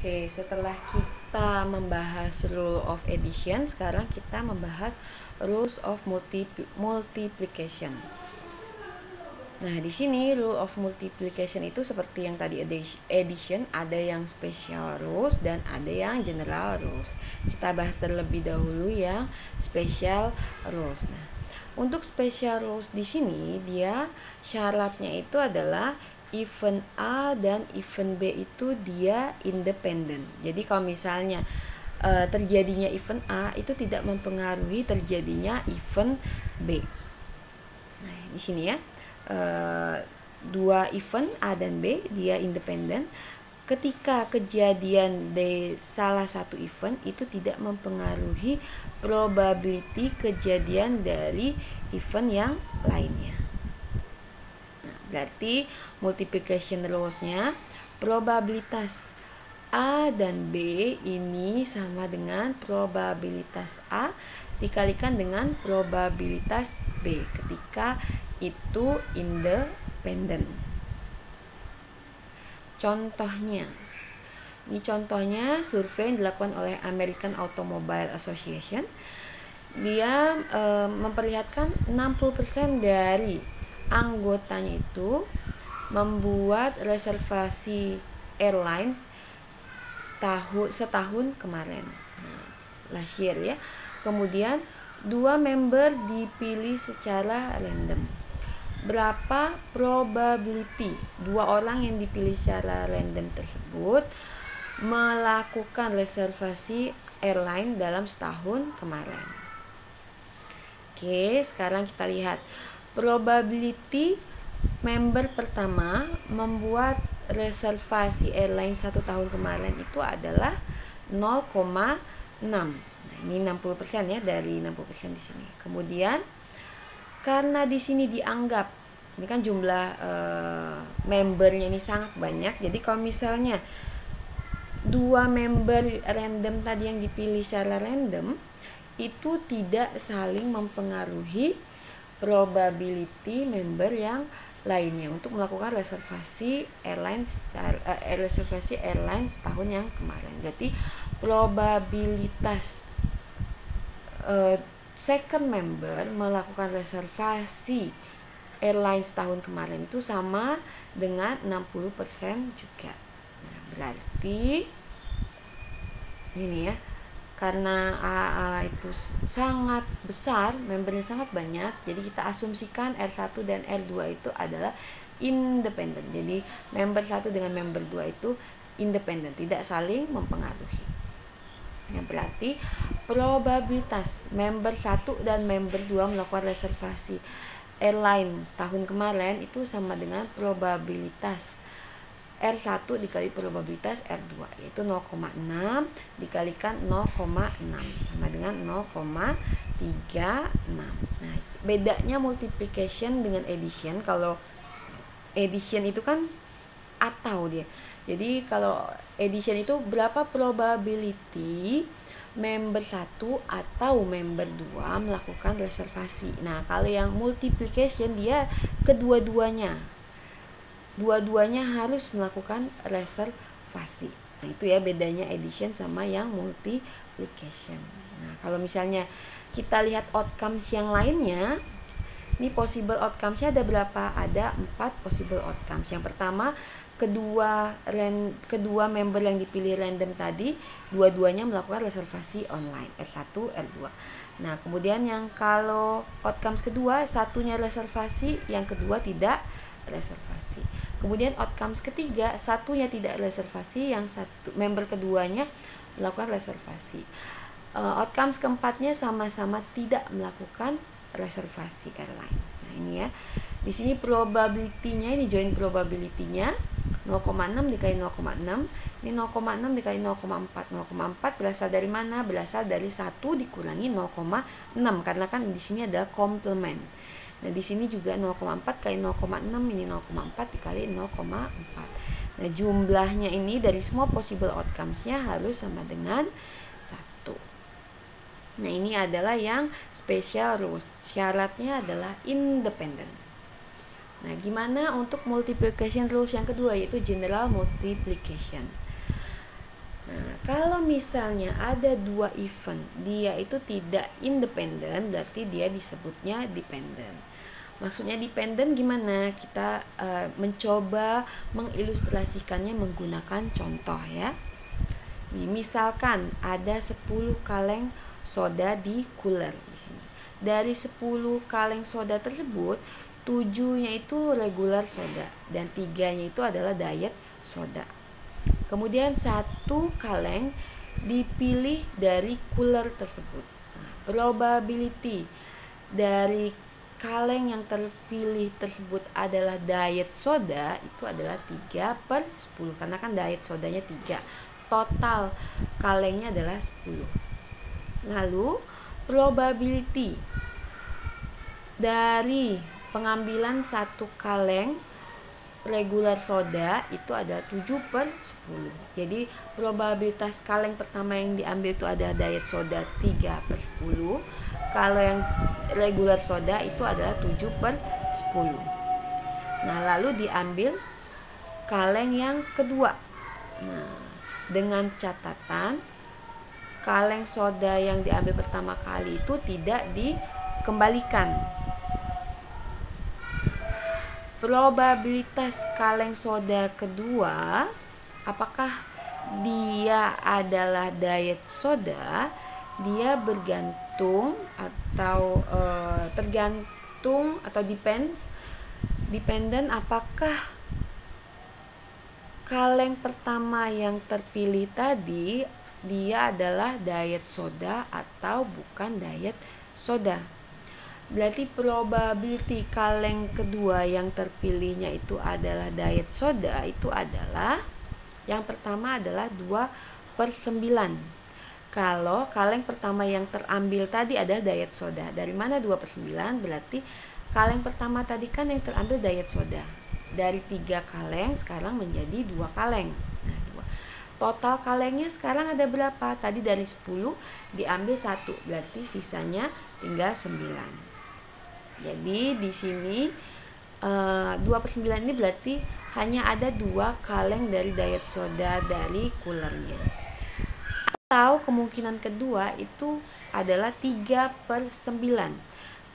Oke, setelah kita membahas rule of addition, sekarang kita membahas rules of multiplication. Nah, di sini rule of multiplication itu seperti yang tadi addition, ada yang special rules dan ada yang general rules. Kita bahas terlebih dahulu yang special rules. Nah, untuk special rules di sini dia syaratnya itu adalah event A dan event B itu dia independen. Jadi kalau misalnya terjadinya event A itu tidak mempengaruhi terjadinya event B. Nah, di sini ya. Dua event A dan B dia independen. Ketika kejadian di salah satu event itu tidak mempengaruhi probability kejadian dari event yang lainnya. Nah, berarti multiplication rules-nya probabilitas A dan B ini sama dengan probabilitas A dikalikan dengan probabilitas B ketika itu independen. Contohnya, ini contohnya survei yang dilakukan oleh American Automobile Association. Dia memperlihatkan 60% dari anggotanya itu membuat reservasi airlines setahun kemarin. Nah, last year ya. Kemudian 2 member dipilih secara random. Berapa probability 2 orang yang dipilih secara random tersebut melakukan reservasi airline dalam setahun kemarin? Oke, sekarang kita lihat probability member pertama membuat reservasi airline 1 tahun kemarin itu adalah 0,6. Nah, ini 60% ya, dari 60% di sini. Kemudian karena di sini dianggap ini kan jumlah membernya ini sangat banyak, jadi kalau misalnya 2 member random tadi yang dipilih secara random itu tidak saling mempengaruhi probability member yang lainnya untuk melakukan reservasi airline tahun yang kemarin. Berarti probabilitas second member melakukan reservasi airlines tahun kemarin itu sama dengan 60% juga. Nah, berarti ini ya, karena AA itu sangat besar, membernya sangat banyak, jadi kita asumsikan R1 dan R2 itu adalah independen. Jadi member 1 dengan member 2 itu independen, tidak saling mempengaruhi. Nah, berarti probabilitas member 1 dan member 2 melakukan reservasi airline tahun kemarin itu sama dengan probabilitas R1 dikali probabilitas R2, yaitu 0,6 dikalikan 0,6 sama dengan 0,36. Nah, bedanya multiplication dengan addition. Kalau addition itu kan atau dia. Jadi kalau addition itu berapa probability member 1 atau member 2 melakukan reservasi. Nah, kalau yang multiplication dia kedua-duanya. Dua-duanya harus melakukan reservasi. Nah, itu ya bedanya addition sama yang multiplication. Nah, kalau misalnya kita lihat outcomes yang lainnya, ini possible outcomes-nya ada berapa? Ada 4 possible outcomes. Yang pertama, kedua member yang dipilih random tadi dua-duanya melakukan reservasi online R1, R2. Nah, kemudian yang kalau outcomes kedua, satunya reservasi, yang kedua tidak reservasi. Kemudian outcomes ketiga, satunya tidak reservasi, yang satu member keduanya melakukan reservasi. Outcomes keempatnya sama-sama tidak melakukan reservasi airlines. Nah, ini ya. Di sini probability-nya, ini join probability-nya 0,6 dikali 0,6. Ini 0,6 dikali 0,4. 0,4 berasal dari mana? Berasal dari 1 dikurangi 0,6 karena kan di sini ada komplement. Nah, di sini juga 0,4 kali 0,6, ini 0,4 dikali 0,4. Nah, jumlahnya ini dari semua possible outcomes-nya harus sama dengan 1. Nah, ini adalah yang special rules. Syaratnya adalah independent. Nah, gimana untuk multiplication rules yang kedua, yaitu general multiplication. Nah, kalau misalnya ada dua event, dia itu tidak independen, berarti dia disebutnya dependent. Maksudnya dependent gimana? Kita mencoba mengilustrasikannya menggunakan contoh ya. Misalkan ada 10 kaleng soda di cooler di sini. Dari 10 kaleng soda tersebut, 7-nya itu regular soda dan 3-nya itu adalah diet soda. Kemudian 1 kaleng dipilih dari cooler tersebut. Nah, probability dari kaleng yang terpilih tersebut adalah diet soda itu adalah 3/10 karena kan diet sodanya 3. Total kalengnya adalah 10. Lalu probability dari pengambilan 1 kaleng regular soda itu ada 7/10. Jadi probabilitas kaleng pertama yang diambil itu ada diet soda 3/10. Kalau yang regular soda itu adalah 7/10. Nah, lalu diambil kaleng yang kedua. Nah, dengan catatan kaleng soda yang diambil pertama kali itu tidak dikembalikan. Probabilitas kaleng soda kedua, apakah dia adalah diet soda? Dia bergantung atau tergantung atau dependent apakah kaleng pertama yang terpilih tadi dia adalah diet soda atau bukan diet soda. Berarti probability kaleng kedua yang terpilihnya itu adalah diet soda itu adalah yang pertama adalah 2/9. Kalau kaleng pertama yang terambil tadi adalah diet soda. Dari mana 2/9? Berarti kaleng pertama tadi kan yang terambil diet soda. Dari 3 kaleng sekarang menjadi 2 kaleng. Nah, 2. Total kalengnya sekarang ada berapa? Tadi dari 10 diambil 1. Berarti sisanya tinggal 9. Jadi di sini 2/9 ini berarti hanya ada 2 kaleng dari diet soda dari coolernya. Atau kemungkinan kedua itu adalah 3/9.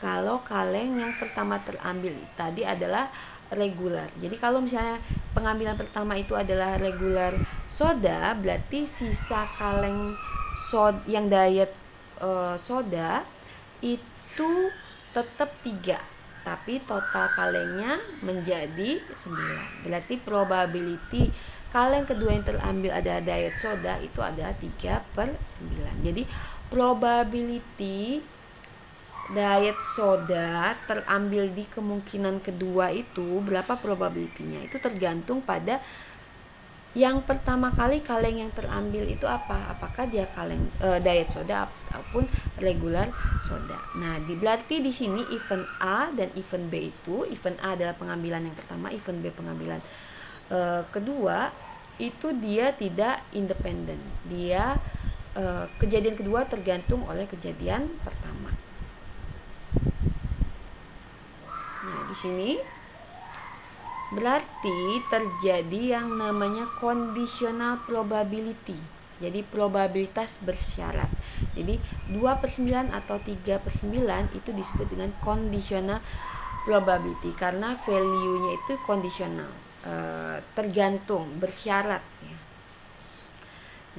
Kalau kaleng yang pertama terambil tadi adalah regular. Jadi kalau misalnya pengambilan pertama itu adalah regular soda, berarti sisa kaleng yang diet soda itu tetap 3, tapi total kalengnya menjadi 9. Berarti probability kaleng kedua yang terambil ada diet soda itu ada 3/9. Jadi probability diet soda terambil di kemungkinan kedua itu berapa probability-nya? Itu tergantung pada yang pertama kali kaleng yang terambil itu apa? Apakah dia kaleng diet soda ataupun regular soda. Nah, berarti di sini event A dan event B itu, event A adalah pengambilan yang pertama, event B pengambilan kedua, itu dia tidak independen. Dia kejadian kedua tergantung oleh kejadian pertama. Nah, di sini berarti terjadi yang namanya conditional probability. Jadi probabilitas bersyarat. Jadi 2/9 atau 3/9 itu disebut dengan conditional probability karena value-nya itu kondisional, tergantung, bersyarat ya.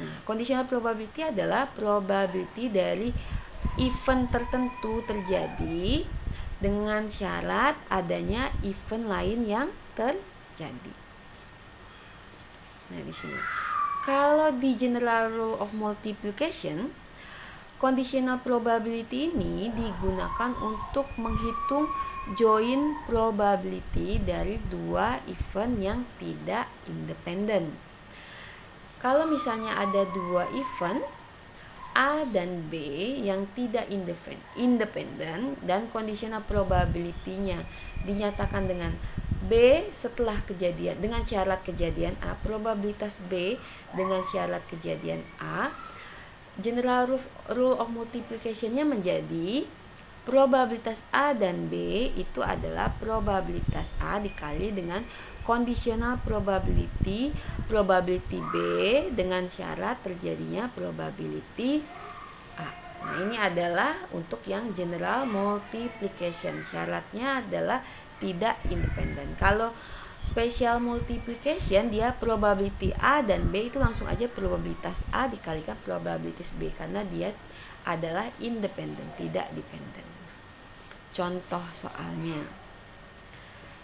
Nah, conditional probability adalah probability dari event tertentu terjadi dengan syarat adanya event lain yang terjadi. Nah, di sini. Kalau di general rule of multiplication, conditional probability ini digunakan untuk menghitung joint probability dari 2 event yang tidak independen. Kalau misalnya ada 2 event A dan B yang tidak independen dan conditional probability-nya dinyatakan dengan B setelah kejadian dengan syarat kejadian A, probabilitas B dengan syarat kejadian A, general rule of multiplication-nya menjadi probabilitas A dan B itu adalah probabilitas A dikali dengan conditional probability B dengan syarat terjadinya probability A. Nah, ini adalah untuk yang general multiplication. Syaratnya adalah tidak independen. Kalau special multiplication, dia probability A dan B itu langsung aja probabilitas A dikalikan probabilitas B karena dia adalah independen, tidak dependen. Contoh soalnya.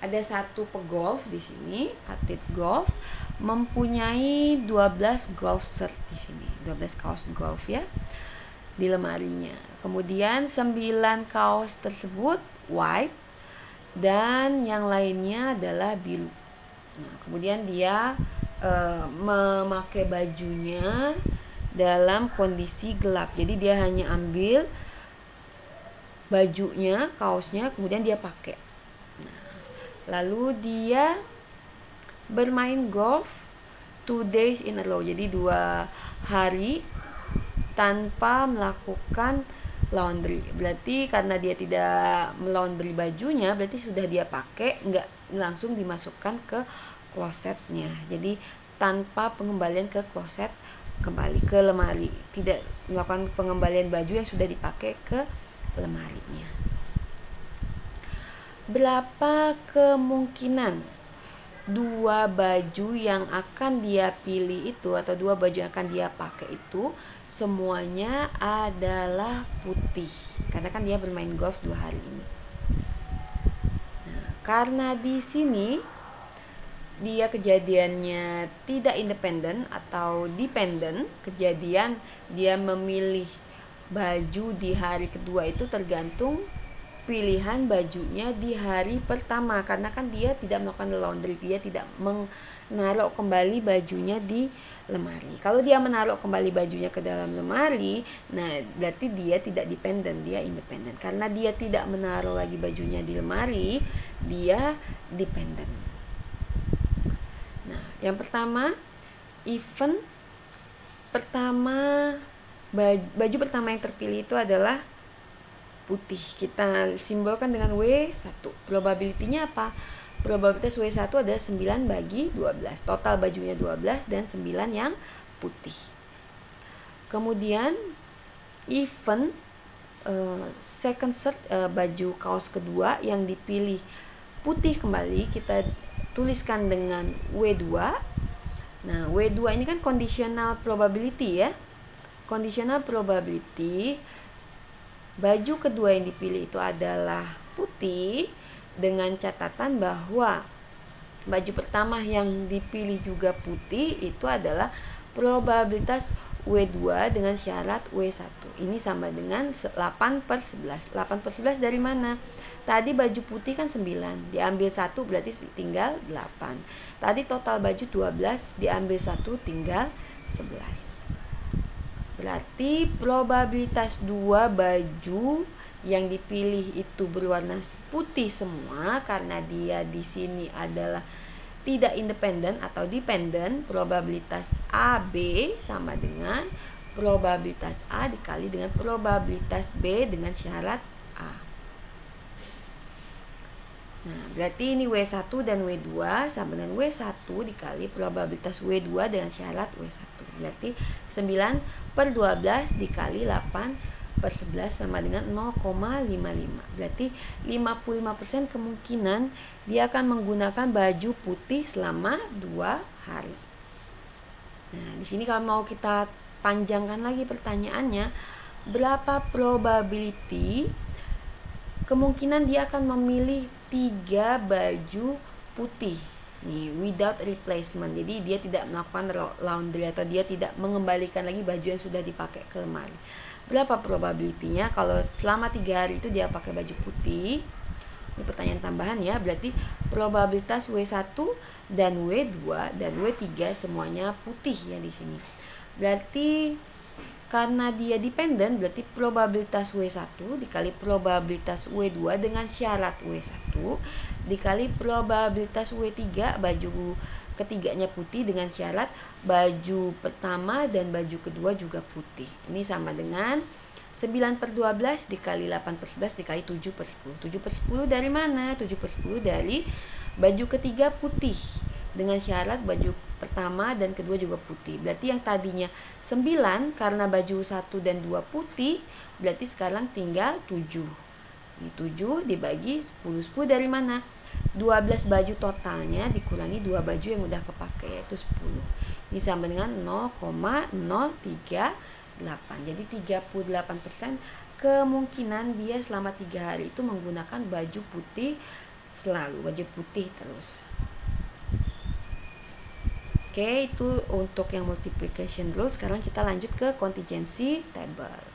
Ada satu pegolf di sini, atlet golf mempunyai 12 golf shirt di sini, 12 kaos golf ya di lemarinya. Kemudian 9 kaos tersebut white dan yang lainnya adalah biru. Nah, kemudian dia memakai bajunya dalam kondisi gelap. Jadi dia hanya ambil bajunya, kaosnya, kemudian dia pakai. Lalu dia bermain golf 2 days in a row. Jadi 2 hari tanpa melakukan laundry. Berarti karena dia tidak melaundry bajunya, berarti sudah dia pakai, nggak langsung dimasukkan ke klosetnya. Jadi tanpa pengembalian ke kloset, kembali ke lemari. Tidak melakukan pengembalian baju yang sudah dipakai ke lemarinya. Berapa kemungkinan 2 baju yang akan dia pilih itu atau 2 baju yang akan dia pakai itu semuanya adalah putih, karena kan dia bermain golf 2 hari ini. Nah, karena di sini dia kejadiannya tidak independen atau dependen, kejadian dia memilih baju di hari kedua itu tergantung pilihan bajunya di hari pertama, karena kan dia tidak melakukan laundry, dia tidak menaruh kembali bajunya di lemari. Kalau dia menaruh kembali bajunya ke dalam lemari, nah berarti dia tidak dependen, dia independen. Karena dia tidak menaruh lagi bajunya di lemari, dia dependen. Nah, yang pertama, event pertama, baju pertama yang terpilih itu adalah putih. Kita simbolkan dengan W1. Probability-nya apa? Probabilitas W1 adalah 9 bagi 12. Total bajunya 12 dan 9 yang putih. Kemudian event second shirt, baju kaos kedua yang dipilih putih kembali, kita tuliskan dengan W2. Nah, W2 ini kan conditional probability ya. Conditional probability, baju kedua yang dipilih itu adalah putih, dengan catatan bahwa baju pertama yang dipilih juga putih itu adalah probabilitas W2 dengan syarat W1. Ini sama dengan 8/11. 8/11 dari mana? Tadi baju putih kan 9, diambil 1 berarti tinggal 8. Tadi total baju 12, diambil 1 tinggal 11. Berarti probabilitas 2 baju yang dipilih itu berwarna putih semua, karena dia di sini adalah tidak independen atau dependen. Probabilitas AB sama dengan probabilitas A dikali dengan probabilitas B dengan syarat A. Nah, berarti ini W1 dan W2 sama dengan W1 dikali probabilitas W2 dengan syarat W1. Berarti 9/12 dikali 8/11 sama dengan 0,55. Berarti 55% kemungkinan dia akan menggunakan baju putih selama 2 hari. Nah, di sini kalau mau kita panjangkan lagi pertanyaannya, berapa probability kemungkinan dia akan memilih 3 baju putih nih without replacement. Jadi dia tidak melakukan laundry atau dia tidak mengembalikan lagi baju yang sudah dipakai ke lemari. Berapa probability-nya kalau selama 3 hari itu dia pakai baju putih? Ini pertanyaan tambahan ya. Berarti probabilitas W1 dan W2 dan W3 semuanya putih ya di sini. Berarti karena dia dependen, berarti probabilitas W1 dikali probabilitas W2 dengan syarat W1 dikali probabilitas W3, baju ketiganya putih dengan syarat baju pertama dan baju kedua juga putih. Ini sama dengan 9/12 dikali 8/11 dikali 7/10. 7/10 dari mana? 7/10 dari Baju ketiga putih, dengan syarat baju pertama dan kedua juga putih. Berarti yang tadinya 9 karena baju 1 dan 2 putih, berarti sekarang tinggal 7. Ini 7 dibagi 10. 10 dari mana? 12 baju totalnya dikurangi 2 baju yang udah kepake, yaitu 10. Ini sama dengan 0,038. Jadi 38% kemungkinan dia selama 3 hari itu menggunakan baju putih selalu, baju putih terus. Oke, itu untuk yang multiplication rule. Sekarang kita lanjut ke contingency table.